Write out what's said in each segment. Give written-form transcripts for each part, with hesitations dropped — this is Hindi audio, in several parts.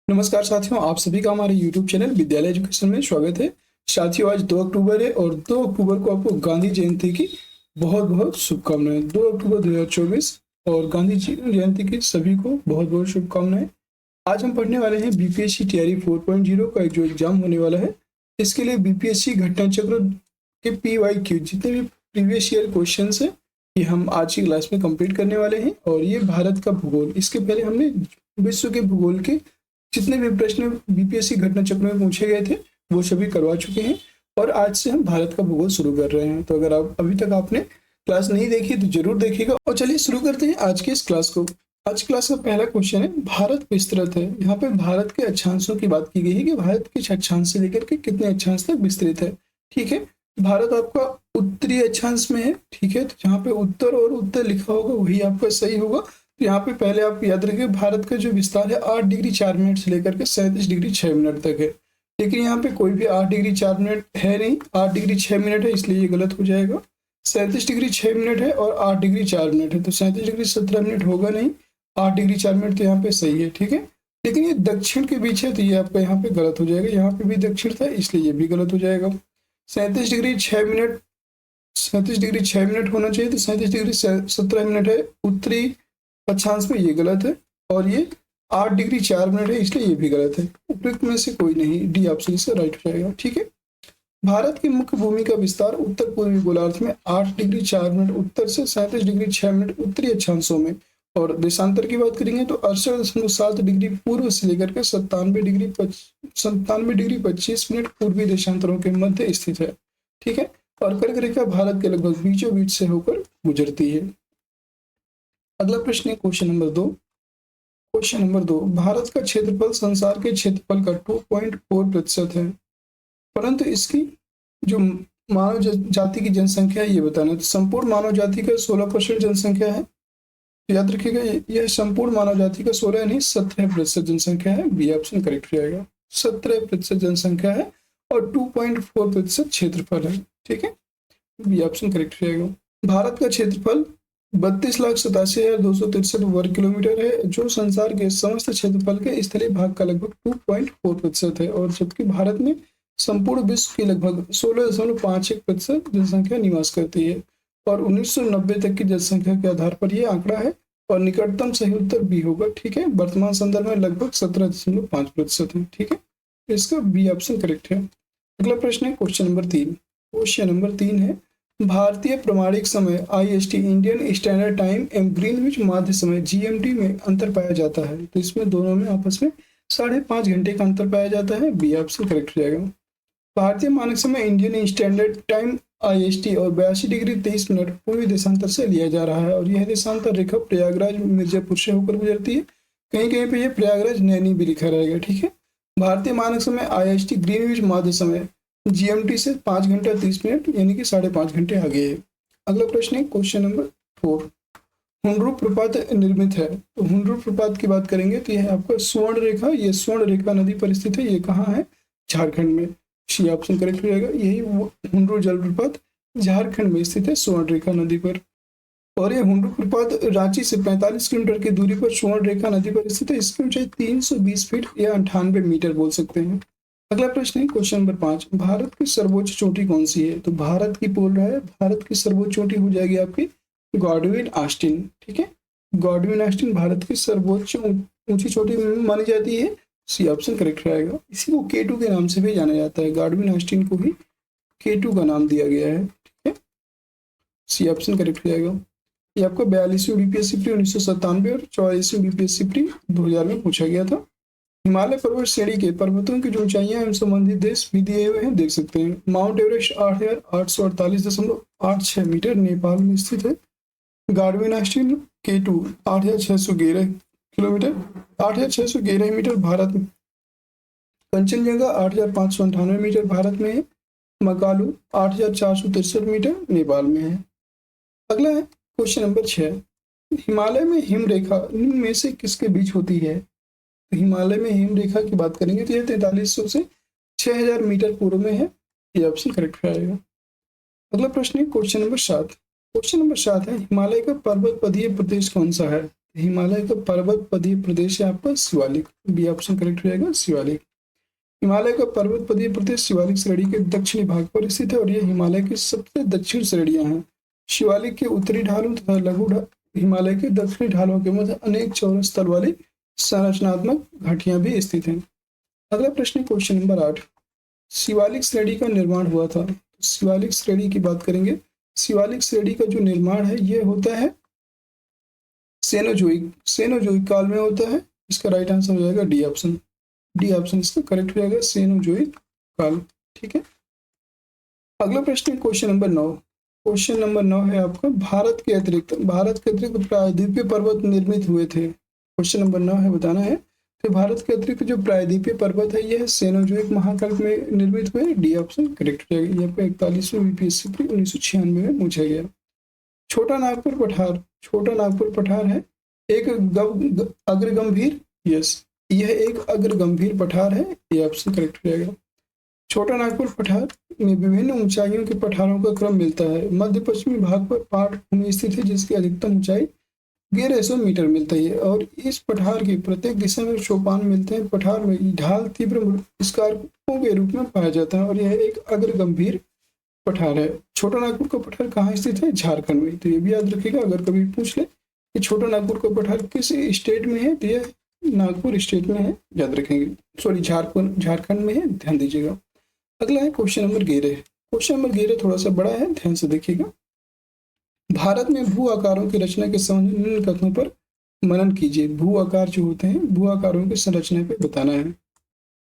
नमस्कार साथियों, आप सभी का हमारे YouTube चैनल विद्यालय एजुकेशन में स्वागत है। साथियों, आज 2 अक्टूबर है और 2 अक्टूबर को आपको गांधी जयंती की बहुत-बहुत शुभकामनाएं। 2 अक्टूबर 2024 और गांधी जी जयंती की सभी को बहुत-बहुत शुभकामनाएं। आज हम पढ़ने वाले हैं बीपीएससी तैयारी 4.0 का जो एग्जाम होने वाला है। इसके लिए बीपीएससी घटना चक्र के पीवाईक्यू जितने भी प्रीवियस ईयर क्वेश्चंस हैं, ये हम आज की क्लास में कंप्लीट करने वाले हैं। और ये भारत का भूगोल, इसके पहले हमने विश्व के भूगोल के जितने भी प्रश्न बीपीएससी घटना चक्र में पूछे गए थे वो सभी करवा चुके हैं और आज से हम भारत का भूगोल शुरू कर रहे हैं। तो अगर आप अभी तक आपने क्लास नहीं देखी तो जरूर देखिएगा। और चलिए शुरू करते हैं आज के इस क्लास को। आज क्लास का पहला क्वेश्चन है, भारत विस्तृत है। यहाँ पे भारत के अक्षांशों की बात की गई है कि भारत के अक्षांश से लेकर के कितने अक्षांश तक विस्तृत है। ठीक है, भारत आपका उत्तरी अक्षांश में है। ठीक है, तो जहाँ पे उत्तर और उत्तर लिखा होगा वही आपका सही होगा। तो यहाँ पे पहले आप याद रखिए, भारत का जो विस्तार है 8 डिग्री 4 मिनट से लेकर के 37 डिग्री 6 मिनट तक है। लेकिन यहाँ पे कोई भी 8 डिग्री 4 मिनट है नहीं, 8 डिग्री 6 मिनट है, इसलिए ये गलत हो जाएगा। 37 डिग्री 6 मिनट है और 8 डिग्री 4 मिनट है, तो 37 डिग्री 17 मिनट होगा नहीं, 8 डिग्री 4 मिनट तो यहाँ पे सही है। ठीक है, लेकिन ये दक्षिण के बीच है तो ये आपका यहाँ पे गलत हो जाएगा। यहाँ पे भी दक्षिण था इसलिए ये भी गलत हो जाएगा। 37 डिग्री 6 मिनट 37 डिग्री 6 मिनट होना चाहिए, तो 37 डिग्री 17 मिनट है उत्तरी अक्षांश में, ये गलत है। और ये 8 डिग्री 4 मिनट है, इसलिए ये भी गलत है। उपयुक्त में से कोई नहीं, डी ऑप्शन इसका राइट हो जाएगा। ठीक है, भारत की मुख्य भूमि का विस्तार उत्तर पूर्वी गोलार्ध में 8 डिग्री 4 मिनट उत्तर से 37 डिग्री 6 मिनट उत्तरी अक्षांशों में। और देशांतर की बात करेंगे तो 68.7 डिग्री पूर्व से लेकर के 97 डिग्री 25 मिनट पूर्वी देशांतरों के मध्य स्थित है। ठीक है, और कर्क रेखा भारत के लगभग बीचों बीच से होकर गुजरती है। अगला प्रश्न है question number 2। Question number 2, Bharat का क्षेत्रफल संसार के क्षेत्रफल का 2.4% है, परंतु इसकी जो मानव जाति की जनसंख्या है ये बताना है। तो संपूर्ण मानव जाति का 16% जनसंख्या है। याद रखिएगा, यह संपूर्ण मानव जाति का 16 नहीं 17% जनसंख्या है। बी ऑप्शन करेक्ट हो जाएगा। 17% जनसंख्या है और 2.4% क्षेत्रफल है। ठीक है, बी ऑप्शन करेक्ट हो जाएगा। भारत का क्षेत्रफल 32,87,263 वर्ग किलोमीटर है, जो संसार के समस्त क्षेत्रफल के स्थलीय भाग का लगभग 2.4% है। और जबकि भारत में संपूर्ण विश्व की लगभग 16.51% जनसंख्या निवास करती है। और 1990 तक की जनसंख्या के आधार पर यह आंकड़ा है और निकटतम सही उत्तर बी होगा। ठीक है, वर्तमान संदर्भ में लगभग 17.5% है। ठीक है, इसका बी ऑप्शन करेक्ट है। अगला प्रश्न है क्वेश्चन नंबर 3। क्वेश्चन नंबर 3 है, भारतीय प्रमाणिक समय आईएसटी इंडियन स्टैंडर्ड टाइम एवं ग्रीनविच माध्य समय जीएमटी में अंतर पाया जाता है। तो इसमें दोनों में आपस में 5.5 घंटे का अंतर पाया जाता है। बी ऑप्शन करेक्ट हो जाएगा। भारतीय मानक समय इंडियन स्टैंडर्ड टाइम आईएसटी और 82 डिग्री 23 मिनट पूर्वी देशांतर से लिया जा रहा है। और यह देशांतर रेखा प्रयागराज मिर्जापुर से होकर गुजरती है। कहीं कहीं पे यह प्रयागराज नैनी भी लिखा रहेगा। ठीक है, भारतीय मानक समय आईएसटी ग्रीनविच माध्य समय जीएमटी से 5 घंटा 30 मिनट यानी कि 5.5 घंटे आगे है। अगला प्रश्न है क्वेश्चन नंबर 4। हुंड्रू प्रपात निर्मित है। तो हुंड्रू प्रपात की बात करेंगे तो यह आपका स्वर्ण रेखा, ये स्वर्ण रेखा नदी पर स्थित है। ये कहाँ है? झारखंड में। सी ऑप्शन करेक्ट हो जाएगा। यही हुंड्रू जलप्रपात झारखंड में स्थित है, स्वर्ण रेखा नदी पर। और यह हुंड्रू प्रपात रांची से 45 किलोमीटर की दूरी पर स्वर्ण रेखा नदी पर स्थित है। इसकी ऊंचाई 320 फीट या 98 मीटर बोल सकते हैं। अगला प्रश्न है क्वेश्चन नंबर 5। भारत की सर्वोच्च चोटी कौन सी है? तो भारत की बोल रहा है, भारत की सर्वोच्च चोटी हो जाएगी आपकी गॉडविन ऑस्टिन। ठीक है, गॉडविन ऑस्टिन भारत की सर्वोच्च ऊंची चोटी मानी जाती है। सी ऑप्शन करेक्ट रहेगा। इसी को K2 के नाम से भी जाना जाता है। गॉडविन ऑस्टिन को ही K2 का नाम दिया गया है। ठीक है, सी ऑप्शन करेक्ट हो जाएगा। ये आपका 42वीं बीपीएससी प्री 1997 और 44वीं बीपीएससी प्री 2000 में पूछा गया था। हिमालय पर्वत श्रेणी के पर्वतों की जो ऊंचाइयां एवं संबंधित देश भी दिए हुए हैं, देख सकते हैं। माउंट एवरेस्ट 8,848.86 मीटर नेपाल में स्थित है। Godwin Austen K2 8,611 kilometre 8,611 metre Bharat में। कंचनजंगा 8,598 मीटर भारत में है। मकालू 8,463 मीटर नेपाल में है। अगला है क्वेश्चन नंबर 6। हिमालय में हिम रेखा निम्न में से किसके बीच होती है? हिमालय में हिम रेखा की बात करेंगे तो यह 4300 से 6000 मीटर पूर्व में है। ये ऑप्शन करेक्ट रहेगा। अगला प्रश्न है क्वेश्चन नंबर 7। क्वेश्चन नंबर 7 है, हिमालय का पर्वत पदीय प्रदेश कौन सा है? हिमालय का पर्वत पदीय प्रदेश है आपका शिवालिक, बी ऑप्शन करेक्ट हो जाएगा शिवालिक। हिमालय का पर्वत पदीय प्रदेश शिवालिक श्रेणी के दक्षिणी भाग पर स्थित है और यह हिमालय की सबसे दक्षिण श्रेणियां हैं। शिवालिक के उत्तरी ढालों तथा लघु हिमालय के दक्षिणी ढालों के मध्य अनेक चौरस तल वाली संरचनात्मक घाटियां भी स्थित हैं। अगला प्रश्न क्वेश्चन नंबर 8, शिवालिक श्रेणी का निर्माण हुआ था। तो शिवालिक श्रेणी की बात करेंगे, शिवालिक श्रेणी का जो निर्माण है यह होता है सेनोजोइक काल में होता है। इसका राइट आंसर हो जाएगा डी ऑप्शन, डी ऑप्शन इसका करेक्ट हो जाएगा सेनोजोइक काल। ठीक है, अगला प्रश्न क्वेश्चन नंबर 9, क्वेश्चन नंबर 9 है आपका भारत के अतिरिक्त प्रायद्वीपीय पर्वत निर्मित हुए थे। क्वेश्चन नंबर 9 है, बताना है तो भारत के अतिरिक्त जो प्रायद्वीपीय पर्वत है यह सेनोजोइक महाकाल में निर्मित हुए। डी ऑप्शन करेक्ट हो जाएगा। यहाँ पे 41वें बीपीएससी 1996 में पूछा गया। छोटा नागपुर पठार, छोटा नागपुर पठार है एक अग्रगंभीर, यस यह एक अग्रगंभीर पठार है, ये ऑप्शन करेक्ट हो जाएगा। छोटा नागपुर पठार में विभिन्न ऊंचाइयों के पठारों का क्रम मिलता है। मध्य पश्चिमी भाग पर पाट भूमि स्थित है जिसकी अधिकतम ऊंचाई 1100 मीटर मिलती है और इस पठार की प्रत्येक दिशा में सोपान मिलते हैं। पठार में ढाल तीव्र स्कार्पों के रूप में पाया जाता है और यह एक अग्रगंभीर पठार है। छोटा नागपुर का पठार कहाँ स्थित है? झारखंड में। तो ये भी याद रखिएगा, अगर कभी पूछ ले कि छोटा नागपुर का पठार किस स्टेट में है तो यह नागपुर स्टेट में है, याद रखेंगे। सॉरी, झारखंड में है, ध्यान दीजिएगा। अगला है क्वेश्चन नंबर 11। क्वेश्चन नंबर 11 थोड़ा सा बड़ा है, ध्यान से देखिएगा। भारत में भू आकारों की रचना के संबंध में निम्न कथनों पर मनन कीजिए। भू आकार जो होते हैं, भू आकारों की संरचना पे बताना है।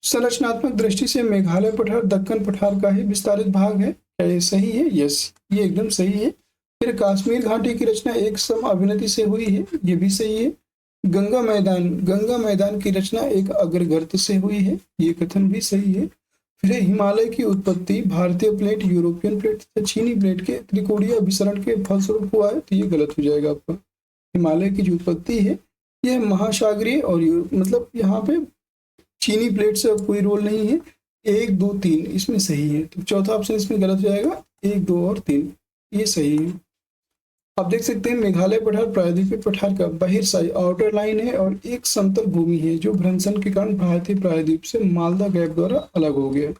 संरचनात्मक दृष्टि से मेघालय पठार दक्कन पठार का ही विस्तारित भाग है। क्या ये सही है? यस, ये एकदम सही है। फिर कश्मीर घाटी की रचना एक सम अवनति से हुई है, ये भी सही है। गंगा मैदान की रचना एक अग्रगर्त से हुई है, ये कथन भी सही है। फिर हिमालय की उत्पत्ति भारतीय प्लेट, यूरोपियन प्लेट तथा चीनी प्लेट के त्रिकोणीय अभिसरण के फलस्वरूप हुआ है, तो ये गलत हो जाएगा आपका। हिमालय की जो उत्पत्ति है यह महासागरीय और मतलब यहाँ पे चीनी प्लेट से कोई रोल नहीं है। 1, 2, 3 इसमें सही है, तो चौथा ऑप्शन इसमें गलत हो जाएगा। 1, 2 और 3 ये सही है। आप देख सकते हैं मेघालय पठार प्रायद्वीपीय पठार का बहिर्साई आउटर लाइन है और एक समतल भूमि है जो भ्रंशन के कारण भारतीय प्रायद्वीप से मालदा गैप द्वारा अलग हो गया।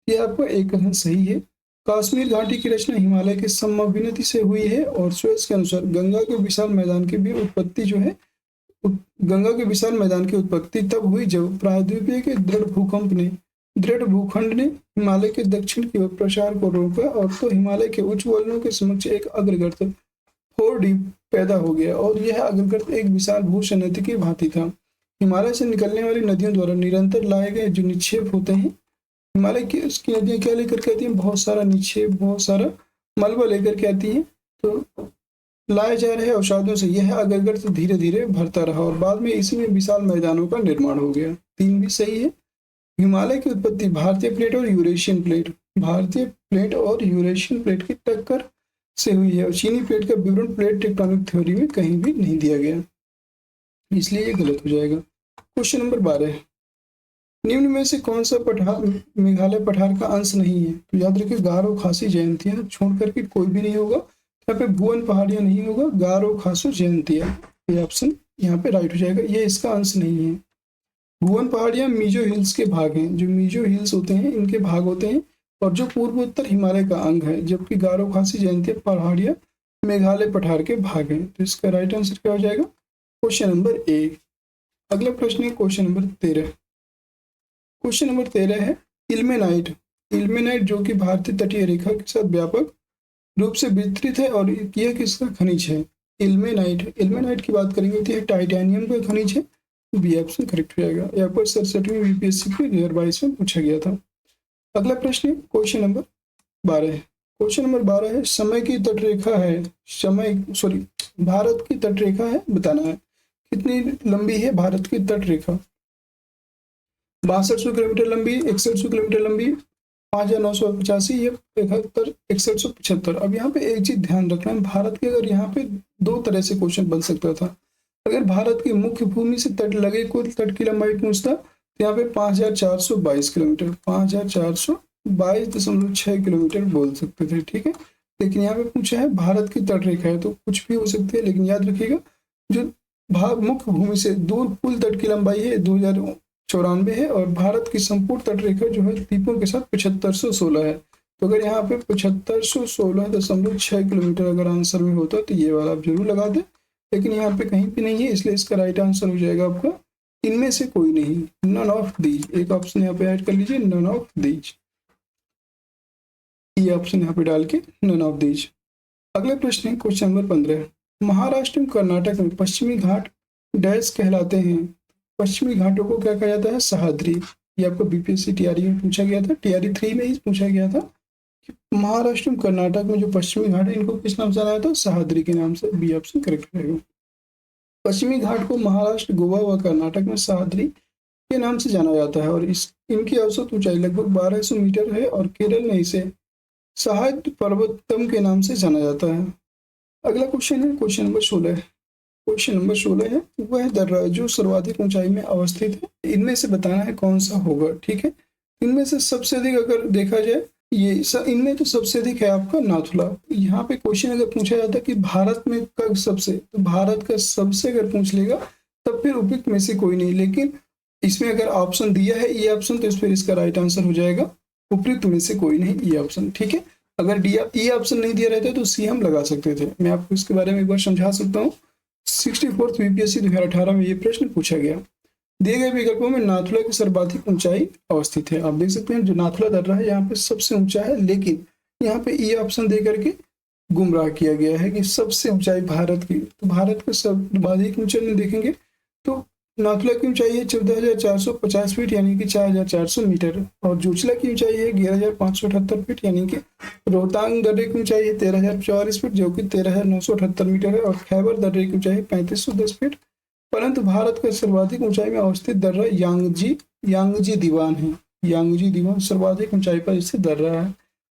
यह आपका एक कथन सही है। कश्मीर घाटी की रचना हिमालय के समविनति से हुई है और स्वेस के अनुसार गंगा के विशाल मैदान की भी उत्पत्ति जो है, गंगा के विशाल मैदान की उत्पत्ति तब हुई जब प्रायद्वीपीय के दृढ़ भूखंड ने हिमालय के दक्षिण की ओर प्रसार को रोका और तो हिमालय के उच्च वलयों के समक्ष एक अग्रगर्त 4D पैदा हो गया और यह अग्रगर्त एक विशाल भूसन्निधि की भांति था। हिमालय से निकलने वाली नदियों द्वारा निरंतर लाए गए जो निक्षेप होते हैं, हिमालय की उसकी नदियां क्या लेकर के आती हैं? बहुत सारा निक्षेप, बहुत सारा मलबा लेकर के आती हैं। तो लाए जा रहे अवसादों से यह अग्रगर्त धीरे धीरे भरता रहा और बाद में इसी में विशाल मैदानों का निर्माण हो गया। 3 भी सही है। हिमालय की उत्पत्ति भारतीय प्लेट और यूरेशियन प्लेट की टक्कर से हुई है और चीनी प्लेट का विवरण प्लेट टेक्टोनिक थ्योरी में कहीं भी नहीं दिया गया, इसलिए ये गलत हो जाएगा। क्वेश्चन नंबर 12, निम्न में से कौन सा पठार मेघालय पठार का अंश नहीं है? तो याद रखिए, गारो खासी जयंतिया छोड़ करके कोई भी नहीं होगा। यहाँ पे भुवन पहाड़ियां नहीं होगा, गारो खासो जयंतिया, ये ऑप्शन यहाँ पे राइट हो जाएगा। ये इसका अंश नहीं है। भुवन पहाड़ियां मीजो हिल्स के भाग हैं, जो मीजो हिल्स होते हैं इनके भाग होते हैं और जो पूर्व उत्तर हिमालय का अंग है, जबकि गारो खासी जयंतिया पहाड़ियां मेघालय पठार के भाग हैं। तो इसका राइट आंसर क्या हो जाएगा? Question number A. अगला प्रश्न है क्वेश्चन नंबर 13। क्वेश्चन नंबर 13 है इल्मेनाइट जो कि भारतीय तटीय रेखा के साथ व्यापक रूप से विस्तृत है और यह किसका खनिज है? इल्मेनाइट की बात करेंगे तो यह टाइटेनियम का खनिज है, बी ऑप्शन करेक्ट हो जाएगा। यहाँ पर 67वीं बीपीएससी के 2022 में पूछा गया था। अगला प्रश्न है क्वेश्चन नंबर 12। क्वेश्चन नंबर 12 है भारत की तटरेखा है, बताना है कितनी लंबी है भारत की तटरेखा? 6200 किलोमीटर लंबी, 6100 किलोमीटर लंबी, 5985 या 71, 6175। अब यहाँ पे एक चीज ध्यान रखना है, भारत के अगर यहाँ पे 2 तरह से क्वेश्चन बन सकता था। अगर भारत की मुख्य भूमि से तट लगे कुल तट की लंबाई पूछता तो यहाँ पे 5422 किलोमीटर, 5422.6 किलोमीटर बोल सकते थे, ठीक है। लेकिन यहाँ पे पूछा है भारत की तट रेखा है, तो कुछ भी हो सकती है, लेकिन याद रखिएगा जो मुख्य भूमि से दूर कुल तट की लंबाई है 2094 है, और भारत की संपूर्ण तट रेखा जो है द्वीपों के साथ 7516 है। तो अगर यहाँ पे 7516.6 किलोमीटर अगर आंसर में होता तो ये वाला आप जरूर लगा दें, लेकिन यहाँ पे कहीं भी नहीं है, इसलिए इसका राइट आंसर हो जाएगा आपका इनमें से कोई नहीं, नन ऑफ दीज। एक ऑप्शन यहाँ पे ऐड कर लीजिए, नन ऑफ दीज, ये ऑप्शन यहाँ पे डाल के नन ऑफ दीज। अगला प्रश्न है क्वेश्चन नंबर 15। महाराष्ट्र में कर्नाटक में पश्चिमी घाट डैश कहलाते हैं। पश्चिमी घाटों को क्या कहा जाता है? सह्याद्री। ये आपको बीपीएससी टीआरई में पूछा गया था, टीआरई 3 में ही पूछा गया था कि महाराष्ट्र में कर्नाटक में जो पश्चिमी घाट है इनको किस नाम से जाना जाता है? सह्याद्री के नाम से। बी ऑप्शन करेक्ट रहेगा। पश्चिमी घाट को महाराष्ट्र, गोवा व कर्नाटक में सह्याद्री के नाम से जाना जाता है, और इनकी औसत ऊंचाई लगभग 1200 मीटर है, और केरल में इसे सह्याद्री पर्वतम के नाम से जाना जाता है। अगला क्वेश्चन है क्वेश्चन नंबर 16। क्वेश्चन नंबर 16 है, वह दर्रा जो सर्वाधिक ऊंचाई में अवस्थित है, इनमें से बताना है कौन सा होगा। ठीक है, इनमें से सबसे अधिक अगर देखा जाए इनमें तो सबसे अधिक है आपका नाथुला। यहाँ पे क्वेश्चन अगर पूछा जाता है कि भारत में का सबसे, तो भारत का सबसे अगर पूछ लेगा तब फिर उपयुक्त में से कोई नहीं, लेकिन इसमें अगर ऑप्शन दिया है ये ऑप्शन, तो फिर इसका राइट आंसर हो जाएगा उपयुक्त में से कोई नहीं, ये ऑप्शन। ठीक है, अगर ये ऑप्शन नहीं दिया रहता तो सी हम लगा सकते थे। मैं आपको इसके बारे में एक बार समझा सकता हूँ। 64th बीपीएससी 2018 में ये प्रश्न पूछा गया। दिए गए विकल्पों में नाथुला की सर्वाधिक ऊंचाई अवस्थित है। आप देख सकते हैं जो नाथुला दर्रा है यहाँ पे सबसे ऊंचा है, लेकिन यहाँ पे ये ऑप्शन दे करके गुमराह किया गया है कि सबसे ऊंचाई भारत की। तो भारत का सर्वाधिक ऊंचाई में देखेंगे तो नाथुला की ऊंचाई है 14,450 फीट यानी कि 4,400 मीटर, और जोशीला की ऊंचाई है 11,578 फीट यानी कि रोहतांग दर्रे की ऊंचाई है 13,044 फीट जो कि 13,978 मीटर है, और खैबर दर्रे की ऊंचाई है 3,510 फीट। परंतु भारत का सर्वाधिक ऊंचाई में अवस्थित दर्रा यांगजी दीवान है। यांगजी दीवान सर्वाधिक ऊंचाई पर स्थित दर्रा है,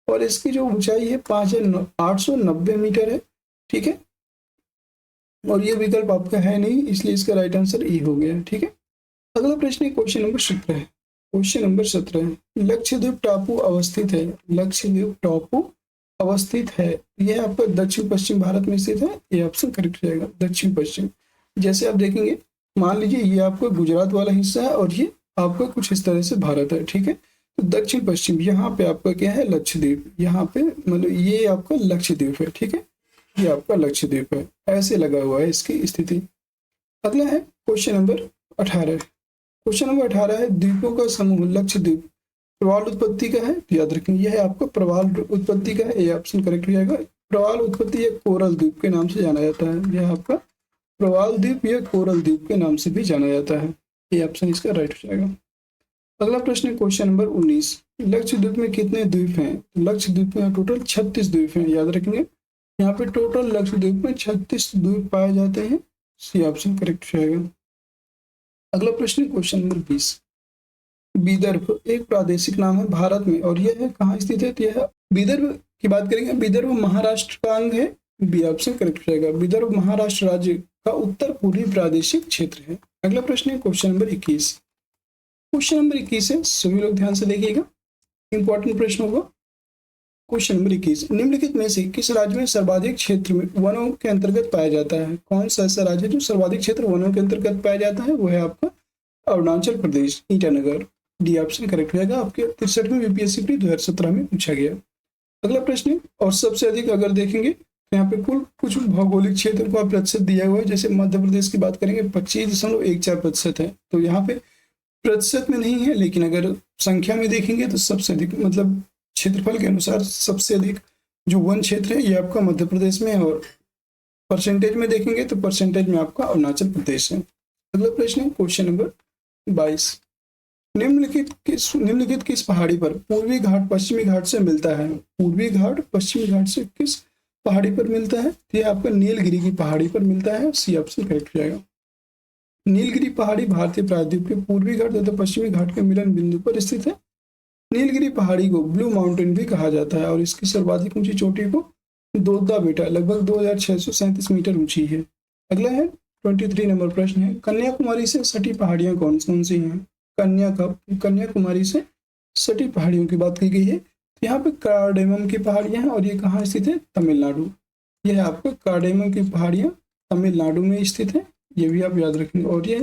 और इसकी जो ऊंचाई है 5,890 मीटर है। ठीक है, और ये विकल्प आपका है नहीं, इसलिए इसका राइट आंसर ई हो गया। ठीक है, अगला प्रश्न है question number 17। Question number 17, Lakshadweep टापू अवस्थित है। लक्षद्वीप टापू अवस्थित है, यह आपका दक्षिण पश्चिम भारत में स्थित है। ये ऑप्शन करेक्ट रहेगा, दक्षिण पश्चिम। जैसे आप देखेंगे, मान लीजिए ये आपका गुजरात वाला हिस्सा है और ये आपका कुछ इस तरह से भारत है। ठीक है, तो दक्षिण पश्चिम यहाँ पे आपका क्या है? लक्षद्वीप। यहाँ पे मतलब ये आपका लक्षद्वीप है। ठीक है, ये आपका लक्षद्वीप है, ऐसे लगा हुआ है इसकी स्थिति। अगला है क्वेश्चन नंबर 18। क्वेश्चन नंबर 18 है, द्वीपों का समूह लक्षद्वीप प्रवाल उत्पत्ति का है। याद रखेंगे यह है आपका प्रवाल उत्पत्ति का है, ये ऑप्शन करेक्ट हो जाएगा। प्रवाल उत्पत्ति या कोरल द्वीप के नाम से जाना जाता है। यह आपका प्रवाल द्वीप या कोरल द्वीप के नाम से भी जाना जाता है, ये ऑप्शन इसका राइट हो जाएगा। अगला प्रश्न है क्वेश्चन नंबर 19। लक्षद्वीप में कितने द्वीप हैं? लक्षद्वीप में टोटल 36 द्वीप हैं। याद रखेंगे यहाँ पे टोटल लक्षद्वीप में 36 द्वीप पाए जाते हैं, सी ऑप्शन करेक्ट रहेगा। अगला प्रश्न है क्वेश्चन नंबर 20। विदर्भ एक प्रादेशिक नाम है भारत में, और यह है कहाँ स्थित है? तो यह विदर्भ की बात करेंगे, विदर्भ महाराष्ट्र का अंग है। बी ऑप्शन करेक्ट रहेगा। विदर्भ महाराष्ट्र राज्य का उत्तर पूर्वी प्रादेशिक क्षेत्र है। अगला प्रश्न है क्वेश्चन नंबर 21। क्वेश्चन नंबर 21 है, सभी लोग ध्यान से देखिएगा, इंपॉर्टेंट प्रश्न होगा। क्वेश्चन नंबर 21, निम्नलिखित में से किस राज्य में सर्वाधिक क्षेत्र में वनों के अंतर्गत पाया जाता है? कौन सा ऐसा राज्य है जो सर्वाधिक क्षेत्र वनों के अंतर्गत पाया जाता है? वो है आपका Arunachal Pradesh, Itanagar. D option correct रहेगा। आपके 63वें बीपीएससी प्री 2017 में पूछा गया। अगला प्रश्न है, और सबसे अधिक अगर देखेंगे तो यहाँ पे कुल कुछ भौगोलिक क्षेत्र का प्रतिशत दिया हुआ है। जैसे मध्य प्रदेश की बात करेंगे 25.14% है, तो यहाँ पे प्रतिशत में नहीं है, लेकिन अगर संख्या में देखेंगे तो सबसे अधिक मतलब क्षेत्रफल के अनुसार सबसे अधिक जो वन क्षेत्र है ये आपका मध्य प्रदेश में है, और परसेंटेज में देखेंगे तो परसेंटेज में आपका अरुणाचल प्रदेश है। अगला प्रश्न है क्वेश्चन नंबर 22। निम्नलिखित किस पहाड़ी पर पूर्वी घाट पश्चिमी घाट से मिलता है? पूर्वी घाट पश्चिमी घाट से किस पहाड़ी पर मिलता है? ये आपका नीलगिरी की पहाड़ी पर मिलता है, सी ऑप्शन करेक्ट हो जाएगा। नीलगिरी पहाड़ी भारतीय प्रायद्वीप के पूर्वी घाट तथा पश्चिमी घाट के मिलन बिंदु पर स्थित है। नीलगिरी पहाड़ी को ब्लू माउंटेन भी कहा जाता है, और इसकी सर्वाधिक ऊंची चोटी को दोदला बेटा लगभग 2637 मीटर ऊंची है। अगला है 23 नंबर प्रश्न है, कन्याकुमारी से सटी पहाड़ियां कौन कौन सी हैं? कन्याकुमारी से सटी पहाड़ियों की बात की गई है। यहाँ पे कार्डेमम की पहाड़ियां हैं, और ये कहाँ स्थित है? तमिलनाडु। यह है आपका कार्डेमम की पहाड़ियां तमिलनाडु में स्थित है, ये भी आप याद रखेंगे। और ये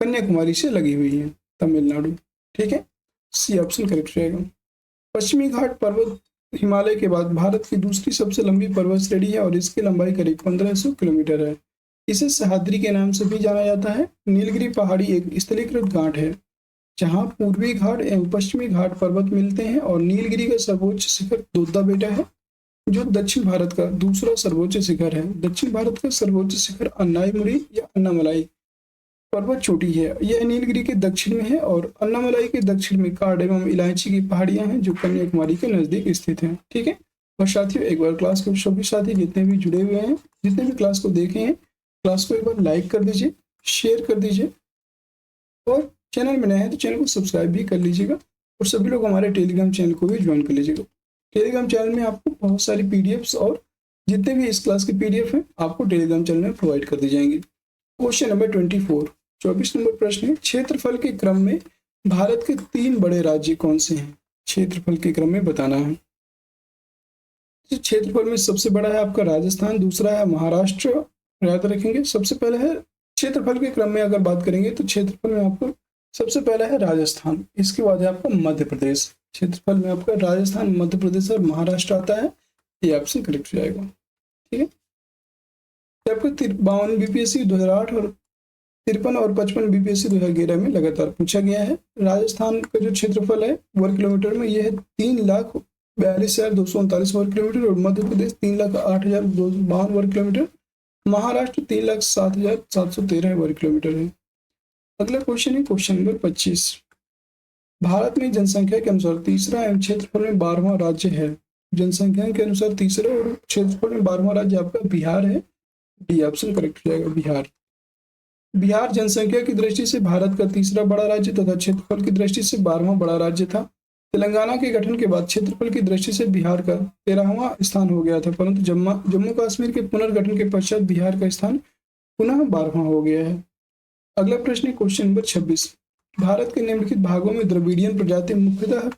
कन्याकुमारी से लगी हुई है, तमिलनाडु। ठीक है, सी ऑप्शन करेक्ट रहेगा। पश्चिमी घाट पर्वत हिमालय के बाद भारत की दूसरी सबसे लंबी पर्वत श्रेणी है और इसकी लंबाई करीब 1500 किलोमीटर है। इसे सह्याद्री के नाम से भी जाना जाता है। नीलगिरी पहाड़ी एक स्थलीकृत घाट है जहां पूर्वी घाट एवं पश्चिमी घाट पर्वत मिलते हैं, और नीलगिरी का सर्वोच्च शिखर दोद्दा बेटा है जो दक्षिण भारत का दूसरा सर्वोच्च शिखर है। दक्षिण भारत का सर्वोच्च शिखर अन्नाईमुड़ी या अन्नामलाई पर्वत चोटी है। यह नीलगिरी के दक्षिण में है और अन्नामलाई के दक्षिण में कार्ड एवं इलायची की पहाड़ियां हैं जो कन्याकुमारी के नजदीक स्थित हैं। ठीक है, और साथियों एक बार क्लास को सभी साथी जितने भी जुड़े हुए हैं, जितने भी क्लास को देखे हैं, क्लास को एक बार लाइक कर दीजिए, शेयर कर दीजिए, और चैनल में नए हैं तो चैनल को सब्सक्राइब भी कर लीजिएगा। और सभी लोग हमारे टेलीग्राम चैनल को भी ज्वाइन कर लीजिएगा। टेलीग्राम चैनल में आपको बहुत सारी पीडीएफ्स और जितने भी इस क्लास के पीडीएफ हैं आपको टेलीग्राम चैनल में प्रोवाइड कर दी जाएंगी। क्वेश्चन नंबर 24, 24 नंबर प्रश्न है, क्षेत्रफल के क्रम में भारत के 3 बड़े राज्य कौन से हैं? क्षेत्रफल के क्रम में बताना है। क्षेत्रफल में सबसे बड़ा है आपका राजस्थान, दूसरा है महाराष्ट्र, याद रखेंगे। सबसे पहले है क्षेत्रफल के क्रम में अगर बात करेंगे तो क्षेत्रफल में आपको सबसे पहला है राजस्थान, इसके बाद है आपका मध्य प्रदेश। क्षेत्रफल में आपका राजस्थान, मध्य प्रदेश और महाराष्ट्र आता है। ये ऑप्शन करेक्ट हो जाएगा। ठीक है, आपका 52 बीपीएससी 2008 और 53 और 55 बीपीएससी 2011 में लगातार पूछा गया है। राजस्थान का जो क्षेत्रफल है वर्ग किलोमीटर में, यह है 3,42,239 वर्ग किलोमीटर, और मध्य प्रदेश 3,08,252 वर्ग किलोमीटर, महाराष्ट्र 3,07,713 वर्ग किलोमीटर है। अगला क्वेश्चन है क्वेश्चन नंबर 25, भारत में जनसंख्या के अनुसार तीसरा एवं क्षेत्रफल में 12वां राज्य है। जनसंख्या के अनुसार तीसरा और क्षेत्रफल में 12वां राज्य आपका बिहार है। डी ऑप्शन करेक्ट हो जाएगा, बिहार। बिहार जनसंख्या की दृष्टि से भारत का तीसरा बड़ा राज्य तथा क्षेत्रफल की दृष्टि से 12वां बड़ा राज्य था। तेलंगाना के गठन के बाद क्षेत्रफल की दृष्टि से बिहार का 13वां स्थान हो गया था, परंतु जम्मू कश्मीर के पुनर्गठन के पश्चात बिहार का स्थान पुनः 12वां हो गया है। अगला प्रश्न है क्वेश्चन नंबर 26, भारत के निम्नलिखित भागों में द्रविडियन प्रजाति मुख्यतः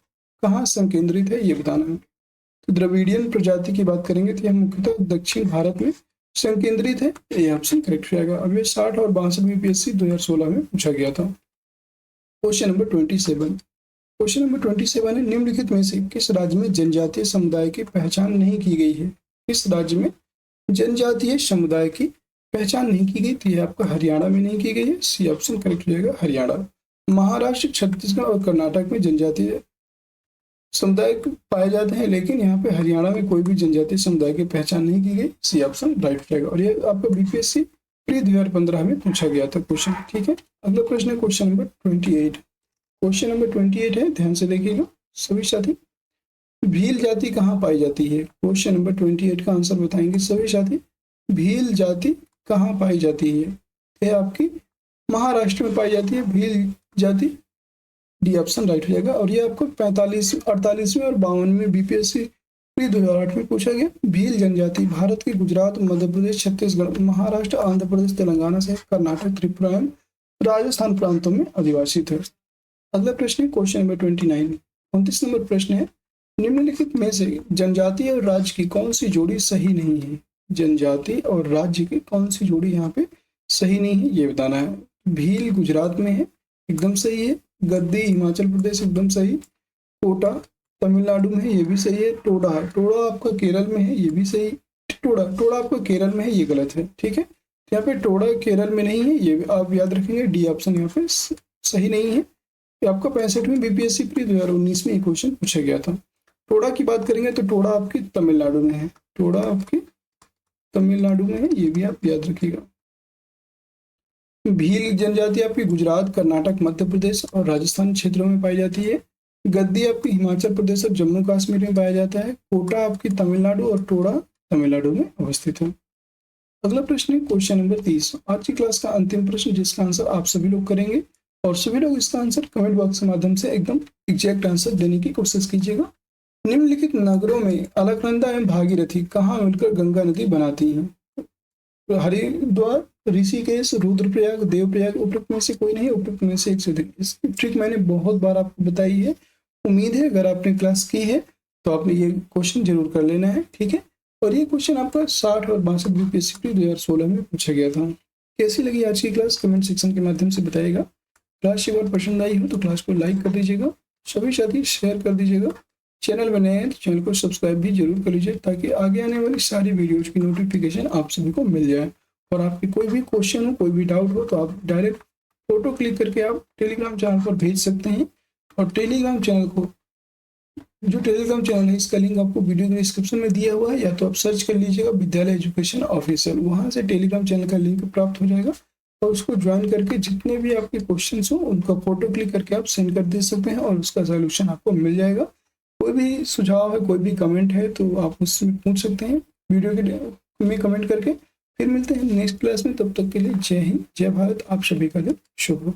कहाँ संकेंद्रित है? ये बताना है। तो द्रविडियन प्रजाति की बात करेंगे तो यह मुख्यतः दक्षिण भारत में संकेंद्रित है। ये ऑप्शन करेक्ट रहेगा। अब ये 60 और 62 बीपीएससी 2016 में पूछा गया था। क्वेश्चन नंबर 27, क्वेश्चन नंबर 27 है, निम्नलिखित में से किस राज्य में जनजातीय समुदाय की पहचान नहीं की गई है? किस राज्य में जनजातीय समुदाय की पहचान नहीं की गई? तो यह आपका हरियाणा में नहीं की गई है। सी ऑप्शन करेक्ट रहेगा, हरियाणा। महाराष्ट्र, छत्तीसगढ़ और कर्नाटक में जनजातीय समुदाय पाए जाते हैं, लेकिन यहाँ पे हरियाणा में कोई भी जनजातीय समुदाय की पहचान नहीं की गई। सी ऑप्शन राइट रहेगा। और ये आपका बीपीएससी प्री 2015 में पूछा गया था क्वेश्चन। ठीक है, अगला प्रश्न है क्वेश्चन नंबर 28। क्वेश्चन नंबर 28 है, ध्यान से देखिएगा सभी साथी। भील जाति कहाँ पाई जाती है? क्वेश्चन नंबर 28 का आंसर बताएंगे सभी साथी। भील जाति कहाँ पाई जाती है? यह आपकी महाराष्ट्र में पाई जाती है भील जाति। डी ऑप्शन राइट हो जाएगा। और ये आपको 45, 48वें और 52वें बीपीएससी प्री 2008 में पूछा गया। भील जनजाति भारत के गुजरात, मध्य प्रदेश, छत्तीसगढ़, महाराष्ट्र, आंध्र प्रदेश, तेलंगाना से कर्नाटक, त्रिपुरा एवं राजस्थान प्रांतों में अधिवासित है। अगला प्रश्न है क्वेश्चन नंबर 29, 29 नंबर प्रश्न है, निम्नलिखित में से जनजाति और राज्य की कौन सी जोड़ी सही नहीं है? जनजाति और राज्य की कौन सी जोड़ी यहाँ पे सही नहीं है, ये बताना है। भील गुजरात में है, एकदम सही है। गद्दी हिमाचल प्रदेश, एकदम सही। कोटा तमिलनाडु में है, ये भी सही है। टोडा आपका केरल में है, ये भी सही। टोडा आपका केरल में है, ये गलत है। ठीक है, यहाँ पे टोडा केरल में नहीं है, ये आप याद रखेंगे। डी ऑप्शन यहाँ पे सही नहीं है। आपका 65वें बीपीएससी प्री 2019 में एक क्वेश्चन पूछा गया था। टोडा की बात करेंगे तो टोडा आपकी तमिलनाडु में है। टोडा आपकी तमिलनाडु में है, ये भी आप याद रखिएगा। भील जनजाति आपकी गुजरात, कर्नाटक, मध्य प्रदेश और राजस्थान क्षेत्रों में पाई जाती है। गद्दी आपकी हिमाचल प्रदेश और जम्मू कश्मीर में पाया जाता है। कोटा आपकी तमिलनाडु और टोडा तमिलनाडु में अवस्थित है। अगला प्रश्न है क्वेश्चन नंबर 30, आज की क्लास का अंतिम प्रश्न, जिसका आंसर आप सभी लोग करेंगे और सभी लोग इसका आंसर कमेंट बॉक्स के माध्यम से एकदम एग्जैक्ट आंसर देने की कोशिश कीजिएगा। निम्नलिखित नगरों में अलकनंदा एवं भागीरथी कहाँ मिलकर गंगा नदी बनाती हैं? हरिद्वार, ऋषिकेश, रुद्रप्रयाग, देवप्रयाग। उपरोक्त में से कोई नहीं, उपरोक्त में से एक से अधिक। इसकी ट्रिक मैंने बहुत बार आपको बताई है। उम्मीद है अगर आपने क्लास की है तो आपने ये क्वेश्चन जरूर कर लेना है। ठीक है, और ये क्वेश्चन आपका 60 और 62 बीपीएससी 2016 में पूछा गया था। कैसी लगी आज की क्लास कमेंट सेक्शन के माध्यम से बताइएगा। क्लास अगर पसंद आई हो तो क्लास को लाइक कर दीजिएगा, सभी साथी शेयर कर दीजिएगा। चैनल बने हैं तो चैनल को सब्सक्राइब भी जरूर कर लीजिए ताकि आगे आने वाली सारी वीडियोज की नोटिफिकेशन आप सभी को मिल जाए। और आपकी कोई भी क्वेश्चन हो, कोई भी डाउट हो तो आप डायरेक्ट फोटो क्लिक करके आप टेलीग्राम चैनल पर भेज सकते हैं। और टेलीग्राम चैनल है इसका लिंक आपको वीडियो के डिस्क्रिप्शन में दिया हुआ है, या तो आप सर्च कर लीजिएगा विद्यालय एजुकेशन ऑफिशियल, वहां से टेलीग्राम चैनल का लिंक प्राप्त हो जाएगा। और उसको ज्वाइन करके जितने भी आपके क्वेश्चंस हो उनका फोटो क्लिक करके आप सेंड कर दे सकते हैं और उसका सोल्यूशन आपको मिल जाएगा। कोई भी सुझाव है, कोई भी कमेंट है तो आप मुझसे पूछ सकते हैं वीडियो के में कमेंट करके। फिर मिलते हैं नेक्स्ट क्लास में, तब तक के लिए जय हिंद, जय भारत। आप सभी का दिन शुभ हो।